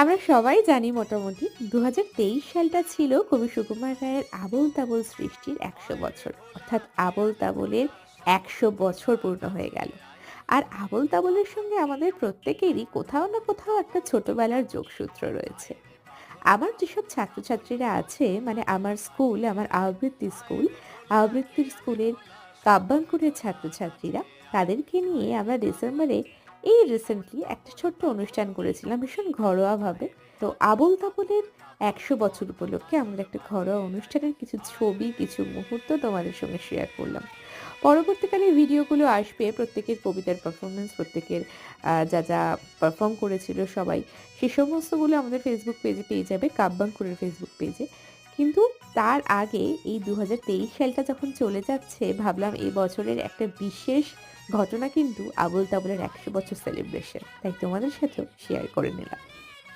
আমরা সবাই জানি মোটামুটি ২০২৩ সালটা ছিল কবি সুকুমার রায়ের আবোল তাবোল সৃষ্টির ১০০ বছর। অর্থাৎ আবোল তাবোলের ১০০ বছর পূর্ণ হয়ে গেল। আর আবোল তাবোলের সঙ্গে আমাদের প্রত্যেকেরই কোথাও না কোথাও একটা ছোটবেলার যোগসূত্র রয়েছে। আমার যেসব ছাত্রছাত্রীরা আছে মানে আমার স্কুল, আমার আবৃত্তি স্কুল, আবৃত্তির স্কুলের কাব্যাঙ্কুরের ছাত্রছাত্রীরা তাদেরকে নিয়ে আমরা ডিসেম্বরে এই রিসেন্টলি একটা ছোট্ট অনুষ্ঠান করেছিলাম ভীষণ ঘরোয়াভাবে। তো আবোল তাবোলের ১০০ বছর উপলক্ষে আমরা একটা ঘরোয়া অনুষ্ঠানের কিছু ছবি, কিছু মুহূর্ত তোমাদের সঙ্গে শেয়ার করলাম। পরবর্তীকালে ভিডিওগুলো আসবে প্রত্যেকের কবিতার পারফরম্যান্স, প্রত্যেকের যা পারফর্ম করেছিল সবাই সে সমস্তগুলো আমাদের ফেসবুক পেজে পেয়ে যাবে, কাব্যাঙ্কুরের ফেসবুক পেজে। কিন্তু তার আগে এই ২০২৩ সালটা যখন চলে যাচ্ছে ভাবলাম এ বছরের একটা বিশেষ ঘটনা কিন্তু আবোল তাবোলের ১০০ বছর সেলিব্রেশন। তাই তোমাদের সাথেও শেয়ার করে নিলাম।